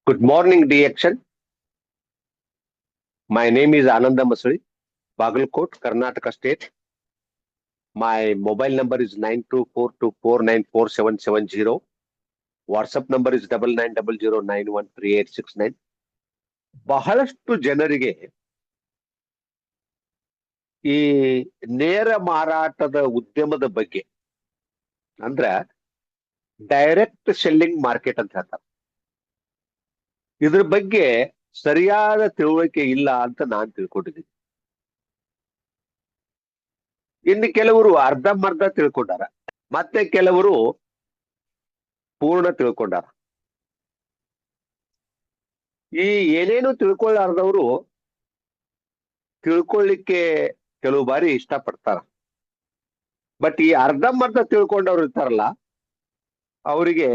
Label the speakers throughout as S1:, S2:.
S1: Good morning, D-Action. My name is Ananda Masuri, Bagalkot, Karnataka State. My mobile number is 9242494770. WhatsApp number is 9900913869. ಬಹಳಷ್ಟು ಜನರಿಗೆ ಈ ನೇರ ಮಾರಾಟದ ಉದ್ಯಮದ ಬಗ್ಗೆ ಅಂದ್ರ ಡೈರೆಕ್ಟ್ ಸೆಲ್ಲಿಂಗ್ ಮಾರ್ಕೆಟ್ ಅಂತ ಹೇಳ್ತಾರೆ. ಇದ್ರ ಬಗ್ಗೆ ಸರಿಯಾದ ತಿಳುವಳಿಕೆ ಇಲ್ಲ ಅಂತ ನಾನ್ ತಿಳ್ಕೊಂಡಿದ್ದೀನಿ. ಇನ್ನು ಕೆಲವರು ಅರ್ಧಂಬರ್ಧ ತಿಳ್ಕೊಂಡಾರ, ಮತ್ತೆ ಕೆಲವರು ಪೂರ್ಣ ತಿಳ್ಕೊಂಡಾರ. ಈ ಏನೇನು ತಿಳ್ಕೊಳ್ಳಾರ್ದವರು ತಿಳ್ಕೊಳ್ಳಿಕ್ಕೆ ಕೆಲವು ಬಾರಿ ಇಷ್ಟಪಡ್ತಾರ. ಬಟ್ ಈ ಅರ್ಧಂಬರ್ಧ ತಿಳ್ಕೊಂಡವ್ರು ಇರ್ತಾರಲ್ಲ, ಅವರಿಗೆ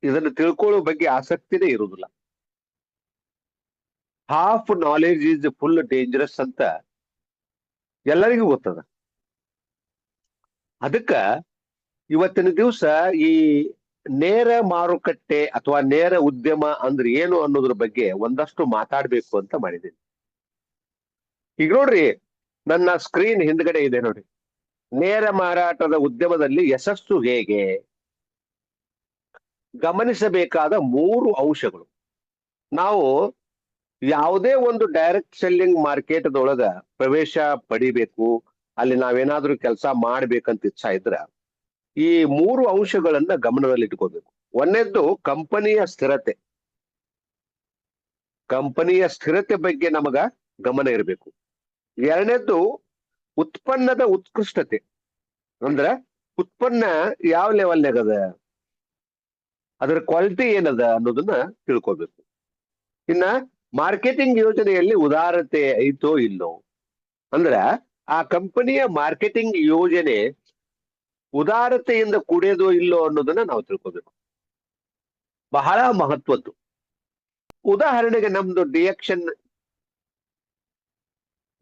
S1: ಇದನ್ನು ತಿಳ್ಕೊಳ್ಳೋ ಬಗ್ಗೆ ಆಸಕ್ತಿನೇ ಇರುವುದಿಲ್ಲ. Half knowledge is full dangerous ಅಂತ ಎಲ್ಲರಿಗೂ ಗೊತ್ತದ. ಅದಕ್ಕ ಇವತ್ತಿನ ದಿವಸ ಈ ನೇರ ಮಾರುಕಟ್ಟೆ ಅಥವಾ ನೇರ ಉದ್ಯಮ ಅಂದ್ರೆ ಏನು ಅನ್ನೋದ್ರ ಬಗ್ಗೆ ಒಂದಷ್ಟು ಮಾತಾಡ್ಬೇಕು ಅಂತ ಮಾಡಿದ್ದೀನಿ. ಈಗ ನೋಡ್ರಿ, ನನ್ನ ಸ್ಕ್ರೀನ್ ಹಿಂದ್ಗಡೆ ಇದೆ ನೋಡಿ. ನೇರ ಮಾರಾಟದ ಉದ್ಯಮದಲ್ಲಿ ಯಶಸ್ಸು ಹೇಗೆ? ಗಮನಿಸಬೇಕಾದ 3 ಅಂಶಗಳು. ನಾವು ಯಾವುದೇ ಒಂದು ಡೈರೆಕ್ಟ್ ಸೆಲ್ಲಿಂಗ್ ಮಾರ್ಕೆಟ್ದೊಳಗ ಪ್ರವೇಶ ಪಡಿಬೇಕು, ಅಲ್ಲಿ ನಾವೇನಾದ್ರೂ ಕೆಲಸ ಮಾಡ್ಬೇಕಂತ ಇಚ್ಛಾ ಇದ್ರ ಈ 3 ಅಂಶಗಳನ್ನ ಗಮನದಲ್ಲಿ ಇಟ್ಕೋಬೇಕು. ಒಂದನೇದ್ದು ಕಂಪನಿಯ ಸ್ಥಿರತೆ. ಕಂಪನಿಯ ಸ್ಥಿರತೆ ಬಗ್ಗೆ ನಮಗ ಗಮನ ಇರಬೇಕು. ಎರಡನೇದ್ದು ಉತ್ಪನ್ನದ ಉತ್ಕೃಷ್ಟತೆ, ಅಂದ್ರ ಉತ್ಪನ್ನ ಯಾವ ಲೆವೆಲ್ನಾಗ ಅದ, ಅದರ ಕ್ವಾಲಿಟಿ ಏನದ ಅನ್ನೋದನ್ನ ತಿಳ್ಕೊಬೇಕು. ಇನ್ನ ಮಾರ್ಕೆಟಿಂಗ್ ಯೋಜನೆಯಲ್ಲಿ ಉದಾರತೆ ಐತೋ ಇಲ್ಲೋ, ಅಂದ್ರ ಆ ಕಂಪನಿಯ ಮಾರ್ಕೆಟಿಂಗ್ ಯೋಜನೆ ಉದಾರತೆಯಿಂದ ಕೂಡಿಯೋದೋ ಇಲ್ಲೋ ಅನ್ನೋದನ್ನ ನಾವು ತಿಳ್ಕೊಬೇಕು. ಬಹಳ ಮಹತ್ವದ್ದು. ಉದಾಹರಣೆಗೆ ನಮ್ದು ಡಿಎಕ್ಷನ್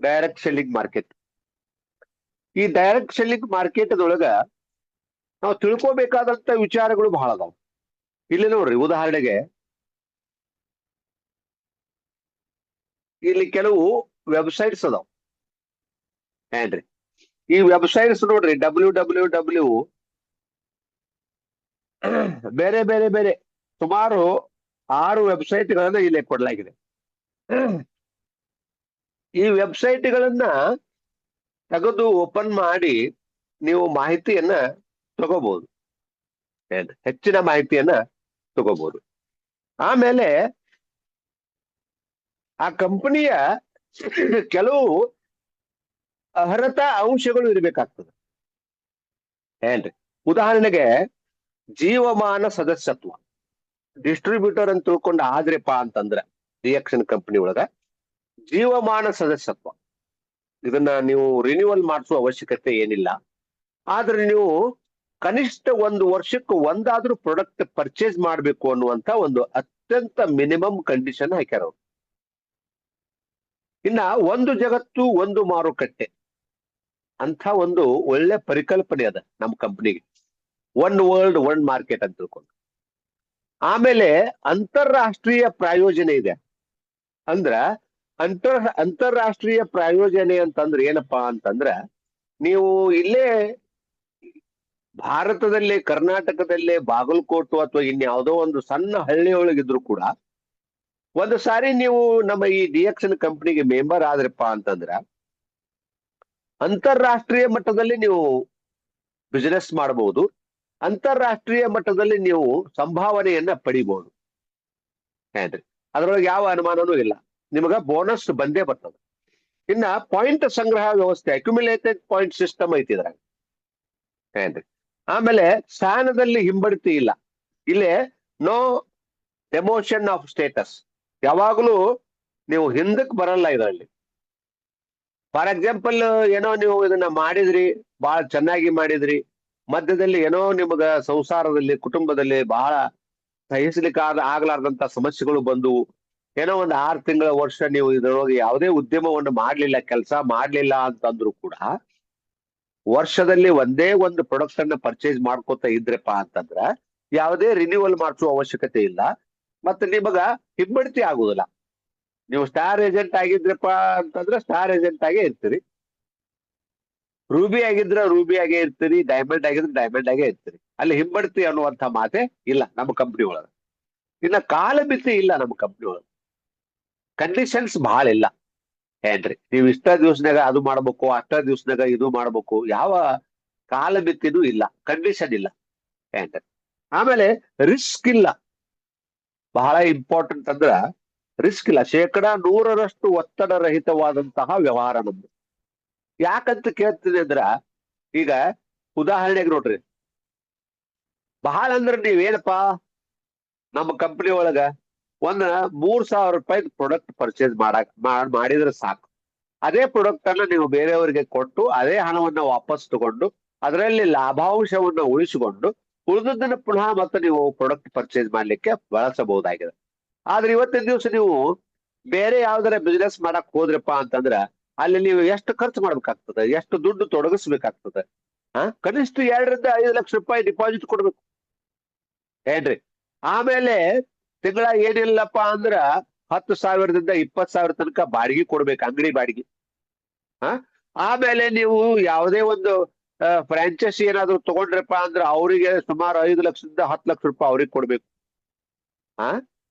S1: ಡೈರೆಕ್ಟ್ ಸೆಲ್ಲಿಂಗ್ ಮಾರ್ಕೆಟ್. ಈ ಡೈರೆಕ್ಟ್ ಸೆಲ್ಲಿಂಗ್ ಮಾರ್ಕೆಟ್ ಅದೊಳಗ ನಾವು ತಿಳ್ಕೊಬೇಕಾದಂತ ವಿಚಾರಗಳು ಬಹಳ ಅದಾವ. ಇಲ್ಲಿ ನೋಡ್ರಿ, ಉದಾಹರಣೆಗೆ ಇಲ್ಲಿ ಕೆಲವು ವೆಬ್ಸೈಟ್ಸ್ ಅದಾವ ಏನ್ರಿ. ಈ ವೆಬ್ಸೈಟ್ಸ್ ನೋಡ್ರಿ, WWW ಬೇರೆ ಬೇರೆ ಬೇರೆ ಸುಮಾರು 6 ವೆಬ್ಸೈಟ್ಗಳನ್ನ ಇಲ್ಲಿ ಕೊಡಲಾಗಿದೆ. ಈ ವೆಬ್ಸೈಟ್ಗಳನ್ನ ತೆಗೆದು ಓಪನ್ ಮಾಡಿ ನೀವು ಮಾಹಿತಿಯನ್ನ ತಗೋಬಹುದು, ಹೆಚ್ಚಿನ ಮಾಹಿತಿಯನ್ನ ತಗೋಬಹುದು. ಆಮೇಲೆ ಆ ಕಂಪನಿಯ ಕೆಲವು ಅರ್ಹತಾ ಅಂಶಗಳು ಇರಬೇಕಾಗ್ತದೆ ಏನ್ರಿ. ಉದಾಹರಣೆಗೆ ಜೀವಮಾನ ಸದಸ್ಯತ್ವ. ಡಿಸ್ಟ್ರಿಬ್ಯೂಟರ್ ಅಂತ ತಿಳ್ಕೊಂಡು ಆದ್ರಪ್ಪ ಅಂತಂದ್ರ ಡಿಎಕ್ಷನ್ ಕಂಪನಿ ಒಳಗ ಜೀವಮಾನ ಸದಸ್ಯತ್ವ, ಇದನ್ನ ನೀವು ರಿನ್ಯೂವಲ್ ಮಾಡಿಸುವ ಅವಶ್ಯಕತೆ ಏನಿಲ್ಲ. ಆದ್ರೆ ನೀವು ಕನಿಷ್ಠ 1 ವರ್ಷಕ್ಕೆ ಒಂದಾದ್ರೂ ಪ್ರಾಡಕ್ಟ್ ಪರ್ಚೇಸ್ ಮಾಡ್ಬೇಕು ಅನ್ನುವಂತ ಒಂದು ಅತ್ಯಂತ ಮಿನಿಮಮ್ ಕಂಡೀಷನ್ ಹಾಕ್ಯಾರ ಅವ್ರು. ಇನ್ನ ಒಂದು ಜಗತ್ತು ಒಂದು ಮಾರುಕಟ್ಟೆ ಅಂತ ಒಂದು ಒಳ್ಳೆ ಪರಿಕಲ್ಪನೆ ಅದ ನಮ್ಮ ಕಂಪ್ನಿಗೆ. 1 ವರ್ಲ್ಡ್ 1 ಮಾರ್ಕೆಟ್ ಅಂತ ತಿಳ್ಕೊಂಡು. ಆಮೇಲೆ ಅಂತಾರಾಷ್ಟ್ರೀಯ ಪ್ರಾಯೋಜನೆ ಇದೆ. ಅಂದ್ರ ಅಂತಾರಾಷ್ಟ್ರೀಯ ಪ್ರಾಯೋಜನೆ ಅಂತಂದ್ರೆ ಏನಪ್ಪಾ ಅಂತಂದ್ರ, ನೀವು ಇಲ್ಲೇ ಭಾರತದಲ್ಲೇ ಕರ್ನಾಟಕದಲ್ಲೇ ಬಾಗಲಕೋಟು ಅಥವಾ ಇನ್ಯಾವುದೋ ಒಂದು ಸಣ್ಣ ಹಳ್ಳಿಯೊಳಗಿದ್ರು ಕೂಡ ಒಂದು ಸಾರಿ ನೀವು ನಮ್ಮ ಈ ಡಿಎಕ್ಷನ್ ಕಂಪನಿಗೆ ಮೆಂಬರ್ ಆದ್ರಪ್ಪ ಅಂತಂದ್ರ ಅಂತಾರಾಷ್ಟ್ರೀಯ ಮಟ್ಟದಲ್ಲಿ ನೀವು ಬಿಸಿನೆಸ್ ಮಾಡಬಹುದು. ಅಂತಾರಾಷ್ಟ್ರೀಯ ಮಟ್ಟದಲ್ಲಿ ನೀವು ಸಂಭಾವನೆಯನ್ನ ಪಡಿಬಹುದು ಏನ್ರಿ. ಅದ್ರೊಳಗೆ ಯಾವ ಅನುಮಾನನೂ ಇಲ್ಲ, ನಿಮಗ ಬೋನಸ್ ಬಂದೇ ಬರ್ತದೆ. ಇನ್ನ ಪಾಯಿಂಟ್ ಸಂಗ್ರಹ ವ್ಯವಸ್ಥೆ, ಅಕ್ಯುಮುಲೇಟೆಡ್ ಪಾಯಿಂಟ್ ಸಿಸ್ಟಮ್ ಐತಿ ಇದ್ರಾಗ ಏನ್ರಿ. ಆಮೇಲೆ ಸ್ಥಾನದಲ್ಲಿ ಹಿಂಬಡ್ತಿ ಇಲ್ಲ, ಇಲ್ಲೇ ನೋ ಡೆಮೋಷನ್ ಆಫ್ ಸ್ಟೇಟಸ್, ಯಾವಾಗಲೂ ನೀವು ಹಿಂದಕ್ಕೆ ಬರಲ್ಲ ಇದರಲ್ಲಿ. ಫಾರ್ ಎಕ್ಸಾಂಪಲ್, ಏನೋ ನೀವು ಇದನ್ನ ಮಾಡಿದ್ರಿ, ಬಹಳ ಚೆನ್ನಾಗಿ ಮಾಡಿದ್ರಿ, ಮಧ್ಯದಲ್ಲಿ ಏನೋ ನಿಮಗ ಸಂಸಾರದಲ್ಲಿ ಕುಟುಂಬದಲ್ಲಿ ಬಹಳ ಸಹಿಸ್ಲಿಕ್ಕೆ ಆಗ್ಲಾರ್ದಂತ ಸಮಸ್ಯೆಗಳು ಬಂದು, ಏನೋ ಒಂದು 6 ತಿಂಗಳ ವರ್ಷ ನೀವು ಇದರೊಳಗೆ ಯಾವುದೇ ಉದ್ಯಮವನ್ನು ಮಾಡ್ಲಿಲ್ಲ, ಕೆಲಸ ಮಾಡ್ಲಿಲ್ಲ ಅಂತಂದ್ರು ಕೂಡ ವರ್ಷದಲ್ಲಿ ಒಂದೇ ಒಂದು ಪ್ರಾಡಕ್ಟ್ ಅನ್ನ ಪರ್ಚೇಸ್ ಮಾಡ್ಕೋತಾ ಇದ್ರಪ್ಪ ಅಂತಂದ್ರ ಯಾವುದೇ ರಿನ್ಯೂವಲ್ ಮಾಡಿಸುವ ಅವಶ್ಯಕತೆ ಇಲ್ಲ. ಮತ್ತೆ ನಿಮಗ ಹಿಮ್ಮಡಿತಿ ಆಗುದಿಲ್ಲ. ನೀವು ಸ್ಟಾರ್ ಏಜೆಂಟ್ ಆಗಿದ್ರಪ್ಪ ಅಂತಂದ್ರೆ ಸ್ಟಾರ್ ಏಜೆಂಟ್ ಆಗೇ ಇರ್ತೀರಿ, ರೂಬಿ ಆಗಿದ್ರ ರೂಬಿ ಆಗೇ ಇರ್ತೀರಿ, ಡೈಮಂಡ್ ಆಗಿದ್ರೆ ಡೈಮಂಡ್ ಆಗೇ ಇರ್ತೀರಿ. ಅಲ್ಲಿ ಹಿಂಬಡ್ತಿ ಅನ್ನುವಂಥ ಮಾತೆ ಇಲ್ಲ ನಮ್ಮ ಕಂಪ್ನಿ ಒಳಗೆ. ಇನ್ನ ಕಾಲ ಮಿತಿ ಇಲ್ಲ ನಮ್ಮ ಕಂಪ್ನಿ ಒಳಗೆ, ಕಂಡೀಷನ್ಸ್ ಬಹಳ ಇಲ್ಲ ಏನ್ರಿ. ನೀವು ಇಷ್ಟ ದಿವ್ಸನಾಗ ಅದು ಮಾಡ್ಬೇಕು, ಅಷ್ಟ ದಿವ್ಸನಾಗ ಇದು ಮಾಡ್ಬೇಕು, ಯಾವ ಕಾಲ ಮಿತಿನೂ ಇಲ್ಲ, ಕಂಡೀಷನ್ ಇಲ್ಲ ಏನ್ರಿ. ಆಮೇಲೆ ರಿಸ್ಕ್ ಇಲ್ಲ, ಬಹಳ ಇಂಪಾರ್ಟೆಂಟ್ ಅಂದ್ರ ರಿಸ್ಕ್ ಇಲ್ಲ. 100% ಒತ್ತಡ ರಹಿತವಾದಂತಹ ವ್ಯವಹಾರ ನಮ್ದು. ಯಾಕಂತ ಕೇಳ್ತೀನಿ ಅಂದ್ರ, ಈಗ ಉದಾಹರಣೆಗೆ ನೋಡ್ರಿ, ಬಹಳ ಅಂದ್ರೆ ನೀವೇನಪ್ಪಾ ನಮ್ಮ ಕಂಪನಿ ಒಳಗ ಒಂದ್ 3,000 ರೂಪಾಯಿ ಪ್ರಾಡಕ್ಟ್ ಪರ್ಚೇಸ್ ಮಾಡಿದ್ರೆ ಸಾಕು. ಅದೇ ಪ್ರಾಡಕ್ಟ್ ಅನ್ನ ನೀವು ಬೇರೆಯವರಿಗೆ ಕೊಟ್ಟು ಅದೇ ಹಣವನ್ನ ವಾಪಸ್ ತಗೊಂಡು ಅದರಲ್ಲಿ ಲಾಭಾಂಶವನ್ನ ಉಳಿಸಿಕೊಂಡು ಉಳಿದದ್ದನ್ನ ಪುನಃ ಮತ್ತೆ ನೀವು ಪ್ರಾಡಕ್ಟ್ ಪರ್ಚೇಸ್ ಮಾಡ್ಲಿಕ್ಕೆ ಬಳಸಬಹುದಾಗಿದೆ. ಆದ್ರೆ ಇವತ್ತಿನ ದಿವಸ ನೀವು ಬೇರೆ ಯಾವ್ದಾರ ಬಿಸ್ನೆಸ್ ಮಾಡಕ್ ಹೋದ್ರಪ್ಪ ಅಂತಂದ್ರ ಅಲ್ಲಿ ನೀವು ಎಷ್ಟು ಖರ್ಚು ಮಾಡ್ಬೇಕಾಗ್ತದೆ, ಎಷ್ಟು ದುಡ್ಡು ತೊಡಗಿಸ್ಬೇಕಾಗ್ತದೆ. ಕನಿಷ್ಠ 2 ರಿಂದ 5 ಲಕ್ಷ ರೂಪಾಯಿ ಡಿಪಾಸಿಟ್ ಕೊಡ್ಬೇಕು ಏನ್ರಿ. ಆಮೇಲೆ ತಿಂಗಳ ಏನಿಲ್ಲಪ್ಪ ಅಂದ್ರ 10,000 ದಿಂದ 20,000 ತನಕ ಬಾಡಿಗೆ ಕೊಡ್ಬೇಕು, ಅಂಗಡಿ ಬಾಡಿಗೆ. ಆಮೇಲೆ ನೀವು ಯಾವುದೇ ಒಂದು ಫ್ರಾಂಚೈಸಿ ಏನಾದ್ರು ತಗೊಂಡ್ರಪ್ಪ ಅಂದ್ರೆ ಅವರಿಗೆ ಸುಮಾರು 5 ಲಕ್ಷದಿಂದ 10 ಲಕ್ಷ ರೂಪಾಯಿ ಅವ್ರಿಗೆ ಕೊಡ್ಬೇಕು.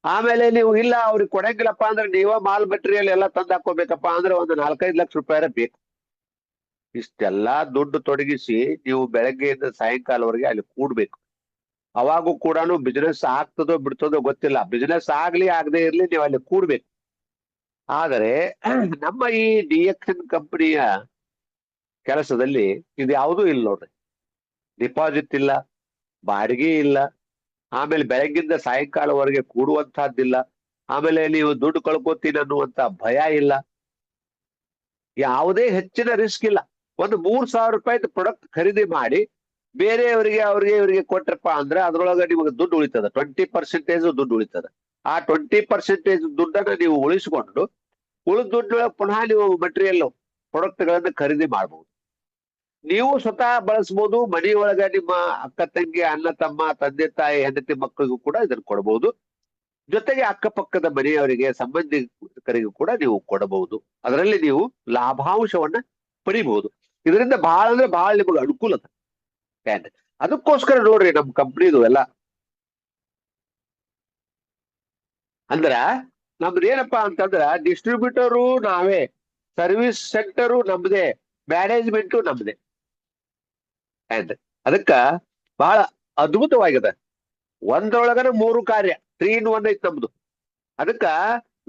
S1: ಆಮೇಲೆ ನೀವು ಇಲ್ಲ ಅವ್ರಿಗೆ ಕೊಡಂಗಿಲ್ಲಪ್ಪ ಅಂದ್ರೆ ನೀವ ಮಾಲ್ ಮೆಟೀರಿಯಲ್ ಎಲ್ಲ ತಂದು ಹಾಕೋಬೇಕಪ್ಪ ಅಂದ್ರೆ ಒಂದು 4-5 ಲಕ್ಷ ರೂಪಾಯಿ ಬೇಕು. ಇಷ್ಟೆಲ್ಲಾ ದುಡ್ಡು ತೊಡಗಿಸಿ ನೀವು ಬೆಳಗ್ಗೆಯಿಂದ ಸಾಯಂಕಾಲವರೆಗೆ ಅಲ್ಲಿ ಕೂಡ್ಬೇಕು. ಅವಾಗೂ ಕೂಡ ಬಿಸ್ನೆಸ್ ಆಗ್ತದೋ ಬಿಡ್ತದೋ ಗೊತ್ತಿಲ್ಲ, ಬಿಸ್ನೆಸ್ ಆಗ್ಲಿ ಆಗದೆ ಇರ್ಲಿ ನೀವು ಅಲ್ಲಿ ಕೂಡ್ಬೇಕು. ಆದರೆ ನಮ್ಮ ಈ DXN ಕಂಪನಿಯ ಕೆಲಸದಲ್ಲಿ ಇದು ಯಾವುದೂ ಇಲ್ಲ ನೋಡ್ರಿ. ಡಿಪಾಸಿಟ್ ಇಲ್ಲ, ಬಾಡಿಗೆ ಇಲ್ಲ, ಆಮೇಲೆ ಬೆಳಗ್ಗಿಂದ ಸಾಯಂಕಾಲವರೆಗೆ ಕೂಡುವಂತಹದ್ದಿಲ್ಲ, ಆಮೇಲೆ ನೀವು ದುಡ್ಡು ಕಳ್ಕೊತೀನಿ ಅನ್ನುವಂತ ಭಯ ಇಲ್ಲ, ಯಾವುದೇ ಹೆಚ್ಚಿನ ರಿಸ್ಕ್ ಇಲ್ಲ. ಒಂದು 3,000 ರೂಪಾಯಿ ಪ್ರಾಡಕ್ಟ್ ಖರೀದಿ ಮಾಡಿ ಬೇರೆಯವರಿಗೆ ಇವರಿಗೆ ಕೊಟ್ರಪ್ಪ ಅಂದ್ರೆ ಅದ್ರೊಳಗೆ ನಿಮಗೆ ದುಡ್ಡು ಉಳಿತದ, 20% ದುಡ್ಡು ಉಳಿತದ. ಆ 20% ದುಡ್ಡನ್ನ ನೀವು ಉಳಿಸಿಕೊಂಡು ಉಳಿದ ದುಡ್ಡೊಳಗೆ ಪುನಃ ನೀವು ಮಟೀರಿಯಲ್ ಪ್ರಾಡಕ್ಟ್ ಗಳನ್ನ ಖರೀದಿ ಮಾಡಬಹುದು. ನೀವು ಸ್ವತಃ ಬಳಸಬಹುದು, ಮನೆಯೊಳಗ ನಿಮ್ಮ ಅಕ್ಕ ತಂಗಿ, ಅಣ್ಣ ತಮ್ಮ, ತಂದೆ ತಾಯಿ, ಹೆಂಡತಿ ಮಕ್ಕಳಿಗೂ ಕೂಡ ಇದನ್ನು ಕೊಡಬಹುದು. ಜೊತೆಗೆ ಅಕ್ಕಪಕ್ಕದ ಮನೆಯವರಿಗೆ, ಸಂಬಂಧಿಕರಿಗೂ ಕೂಡ ನೀವು ಕೊಡಬಹುದು. ಅದರಲ್ಲಿ ನೀವು ಲಾಭಾಂಶವನ್ನ ಪಡಿಬಹುದು. ಇದರಿಂದ ಬಹಳ ಅಂದ್ರೆ ಬಹಳ ನಿಮಗೆ ಅನುಕೂಲ ಅದ. ಅದಕ್ಕೋಸ್ಕರ ನೋಡ್ರಿ ನಮ್ ಕಂಪ್ನಿದು ಎಲ್ಲ ಅಂದ್ರ ನಮ್ದು ಏನಪ್ಪಾ ಅಂತಂದ್ರ ಡಿಸ್ಟ್ರಿಬ್ಯೂಟರು ನಾವೇ, ಸರ್ವಿಸ್ ಸೆಂಟರು ನಮ್ದೇ, ಮ್ಯಾನೇಜ್ಮೆಂಟು ನಮ್ದೇ. ಅದಕ್ಕ ಬಹಳ ಅದ್ಭುತವಾಗಿದೆ. ಒಂದ್ರೊಳಗನ 3 ಕಾರ್ಯ, 3 in 1 ಐತಿ ನಮ್ದು. ಅದಕ್ಕ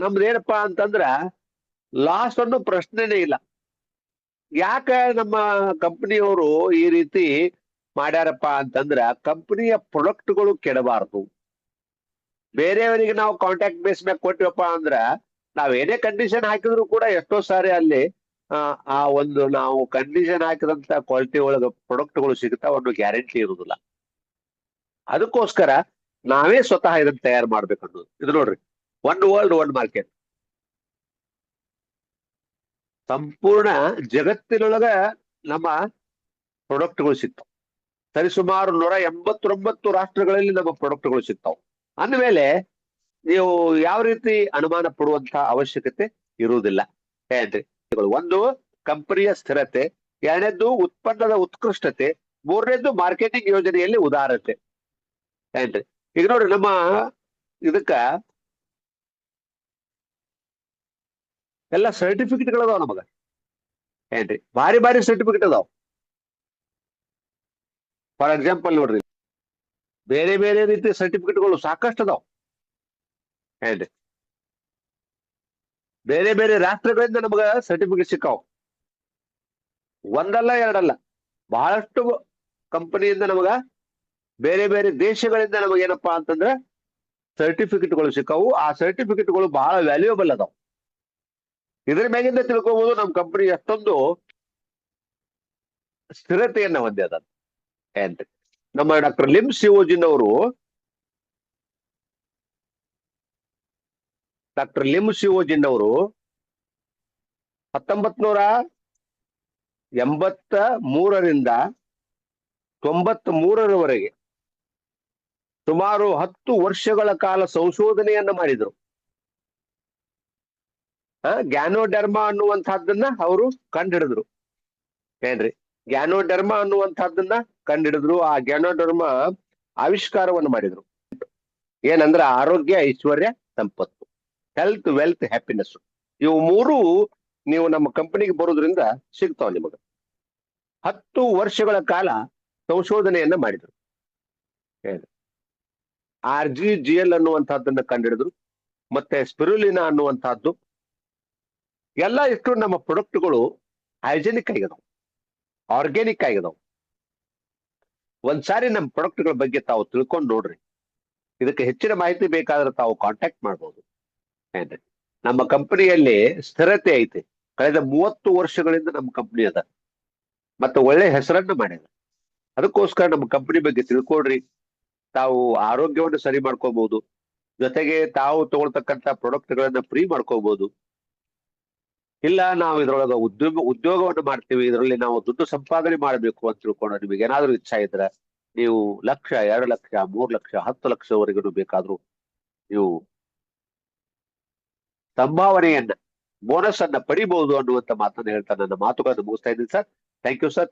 S1: ನಮ್ದು ಏನಪ್ಪಾ ಅಂತಂದ್ರ ಲಾಸ್ ಅನ್ನೋ ಪ್ರಶ್ನೆನೇ ಇಲ್ಲ. ಯಾಕ ನಮ್ಮ ಕಂಪನಿಯವರು ಈ ರೀತಿ ಮಾಡ್ಯಾರಪ್ಪ ಅಂತಂದ್ರ ಕಂಪನಿಯ ಪ್ರಾಡಕ್ಟ್ಗಳು ಕೆಡಬಾರ್ದು. ಬೇರೆಯವರಿಗೆ ನಾವು ಕಾಂಟ್ಯಾಕ್ಟ್ ಬೇಸ್ ಮ್ಯಾಗ ಕೊಟ್ಟಿವಪ್ಪ ಅಂದ್ರ ನಾವೇನೇ ಕಂಡೀಷನ್ ಹಾಕಿದ್ರು ಕೂಡ ಎಷ್ಟೋ ಸಾರಿ ಅಲ್ಲಿ ಆ ಒಂದು ನಾವು ಕಂಡೀಷನ್ ಹಾಕಿದಂತ ಕ್ವಾಲಿಟಿ ಒಳಗ ಪ್ರಾಡಕ್ಟ್ಗಳು ಸಿಗ್ತಾವ ಅನ್ನೋ ಗ್ಯಾರಂಟಿ ಇರುದಿಲ್ಲ. ಅದಕ್ಕೋಸ್ಕರ ನಾವೇ ಸ್ವತಃ ಇದನ್ನ ತಯಾರು ಮಾಡ್ಬೇಕು ಅನ್ನೋದು. ಇದು ನೋಡ್ರಿ, ಒನ್ ವರ್ಲ್ಡ್ ಒನ್ ಮಾರ್ಕೆಟ್. ಸಂಪೂರ್ಣ ಜಗತ್ತಿನೊಳಗ ನಮ್ಮ ಪ್ರಾಡಕ್ಟ್ಗಳು ಸಿಗ್ತಾವ. ಸರಿಸುಮಾರು 189 ರಾಷ್ಟ್ರಗಳಲ್ಲಿ ನಮ್ಮ ಪ್ರಾಡಕ್ಟ್ಗಳು ಸಿಗ್ತಾವ ಅಂದಮೇಲೆ ನೀವು ಯಾವ ರೀತಿ ಅನುಮಾನ ಪಡುವಂತ ಅವಶ್ಯಕತೆ ಇರುವುದಿಲ್ಲ ಏನ್ರಿ. ಒಂದು ಕಂಪನಿಯ ಸ್ಥಿರತೆ, ಎರಡನೇದ್ದು ಉತ್ಪನ್ನದ ಉತ್ಕೃಷ್ಟತೆ, ಮೂರನೇದ್ದು ಮಾರ್ಕೆಟಿಂಗ್ ಯೋಜನೆಯಲ್ಲಿ ಉದಾರತೆ ಏನ್ರಿ. ಈಗ ನೋಡ್ರಿ ನಮ್ಮ ಇದಕ್ಕ ಎಲ್ಲ ಸರ್ಟಿಫಿಕೇಟ್ಗಳು ಅದಾವ ನಮಗ ಏನ್ರಿ, ಭಾರಿ ಭಾರಿ ಸರ್ಟಿಫಿಕೇಟ್ ಅದಾವ. ಫಾರ್ ಎಕ್ಸಾಂಪಲ್ ನೋಡ್ರಿ, ಬೇರೆ ಬೇರೆ ರೀತಿಯ ಸರ್ಟಿಫಿಕೇಟ್ಗಳು ಸಾಕಷ್ಟು ಅದಾವ ಏನ್ರಿ. ಬೇರೆ ಬೇರೆ ರಾಷ್ಟ್ರಗಳಿಂದ ನಮಗ ಸರ್ಟಿಫಿಕೇಟ್ ಸಿಕ್ಕಾವ, ಒಂದಲ್ಲ ಎರಡಲ್ಲ, ಬಹಳಷ್ಟು ಕಂಪನಿಯಿಂದ ನಮಗ ಬೇರೆ ಬೇರೆ ದೇಶಗಳಿಂದ ನಮಗೇನಪ್ಪಾ ಅಂತಂದ್ರೆ ಸರ್ಟಿಫಿಕೇಟ್ಗಳು ಸಿಕ್ಕಾವು. ಆ ಸರ್ಟಿಫಿಕೇಟ್ಗಳು ಬಹಳ ವ್ಯಾಲ್ಯೂಯಬಲ್ ಅದಾವ. ಇದ್ರ ಮ್ಯಾಗಿಂದ ತಿಳ್ಕೋಬಹುದು ನಮ್ಮ ಕಂಪನಿ ಎಷ್ಟೊಂದು ಸ್ಥಿರತೆಯನ್ನ ಹೊಂದ್ಯದ ಏನ್ರಿ. ನಮ್ಮ ಡಾಕ್ಟರ್ ಲಿಮ್ ಸಿವೋಜಿನವರು ಡಾಕ್ಟರ್ ಲಿಮ್ ಸಿವೋಜಿನವರು 1983 ರಿಂದ 93ರವರೆಗೆ ಸುಮಾರು 10 ವರ್ಷಗಳ ಕಾಲ ಸಂಶೋಧನೆಯನ್ನ ಮಾಡಿದ್ರು. ಗ್ಯಾನೋಡರ್ಮಾ ಅನ್ನುವಂತಹದ್ದನ್ನ ಅವರು ಕಂಡುಹಿಡಿದ್ರು. ಏನ್ರಿ, ಗ್ಯಾನೋಡರ್ಮಾ ಅನ್ನುವಂತಹದ್ದನ್ನ ಕಂಡುಹಿಡಿದ್ರು. ಆ ಗ್ಯಾನೋಡರ್ಮಾ ಆವಿಷ್ಕಾರವನ್ನು ಮಾಡಿದ್ರು. ಏನಂದ್ರ ಆರೋಗ್ಯ, ಐಶ್ವರ್ಯ, ಸಂಪತ್ತು, ಹೆಲ್ತ್, ವೆಲ್ತ್, ಹ್ಯಾಪಿನೆಸ್. ಇವು ಮೂರು ನೀವು ನಮ್ಮ ಕಂಪನಿಗೆ ಬರೋದ್ರಿಂದ ಸಿಗ್ತಾವ ನಿಮಗೆ. 10 ವರ್ಷಗಳ ಕಾಲ ಸಂಶೋಧನೆಯನ್ನ ಮಾಡಿದ್ರು. RGGL ಅನ್ನುವಂತಹದ್ದನ್ನ ಕಂಡುಹಿಡಿದ್ರು. ಮತ್ತೆ ಸ್ಪಿರುಲಿನಾ ಅನ್ನುವಂತಹದ್ದು. ಎಲ್ಲ ಇಷ್ಟು ನಮ್ಮ ಪ್ರಾಡಕ್ಟ್ಗಳು ಹೈಜೆನಿಕ್ ಆಗಿದಾವ್, ಆರ್ಗ್ಯಾನಿಕ್ ಆಗಿದಾವ್. ಒಂದ್ಸಾರಿ ನಮ್ಮ ಪ್ರಾಡಕ್ಟ್ಗಳ ಬಗ್ಗೆ ತಾವು ತಿಳ್ಕೊಂಡು ನೋಡ್ರಿ. ಇದಕ್ಕೆ ಹೆಚ್ಚಿನ ಮಾಹಿತಿ ಬೇಕಾದ್ರೆ ತಾವು ಕಾಂಟ್ಯಾಕ್ಟ್ ಮಾಡ್ಬೋದು. ಏನ್ರಿ, ನಮ್ಮ ಕಂಪನಿಯಲ್ಲಿ ಸ್ಥಿರತೆ ಐತೆ. ಕಳೆದ 30 ವರ್ಷಗಳಿಂದ ನಮ್ಮ ಕಂಪನಿ ಅದ, ಮತ್ತೆ ಒಳ್ಳೆ ಹೆಸರನ್ನ ಮಾಡ್ಯದ. ಅದಕ್ಕೋಸ್ಕರ ನಮ್ಮ ಕಂಪನಿ ಬಗ್ಗೆ ತಿಳ್ಕೊಡ್ರಿ. ತಾವು ಆರೋಗ್ಯವನ್ನು ಸರಿ ಮಾಡ್ಕೋಬಹುದು, ಜೊತೆಗೆ ತಾವು ತಗೊಳ್ತಕ್ಕಂತ ಪ್ರಾಡಕ್ಟ್ಗಳನ್ನ ಫ್ರೀ ಮಾಡ್ಕೋಬಹುದು. ಇಲ್ಲ ನಾವು ಇದ್ರೊಳಗ ಉದ್ಯೋಗವನ್ನು ಮಾಡ್ತೀವಿ, ಇದರಲ್ಲಿ ನಾವು ದುಡ್ಡು ಸಂಪಾದನೆ ಮಾಡಬೇಕು ಅಂತ ತಿಳ್ಕೊಂಡು ನಿಮಗೆ ಏನಾದ್ರೂ ಇಚ್ಛಾ ಇದ್ರೆ ನೀವು 1 ಲಕ್ಷ, 2 ಲಕ್ಷ, 3 ಲಕ್ಷ, 10 ಲಕ್ಷವರೆಗೂ ಬೇಕಾದ್ರೂ ನೀವು ಸಂಭಾವನೆಯನ್ನ, ಬೋನಸ್ ಅನ್ನ ಪಡಿಬಹುದು ಅನ್ನುವಂತ ಮಾತನ್ನ ಹೇಳ್ತಾ ನನ್ನ ಮಾತುಗಳನ್ನು ಮುಗಿಸ್ತಾ ಇದ್ದೀನಿ ಸರ್. Thank you sir.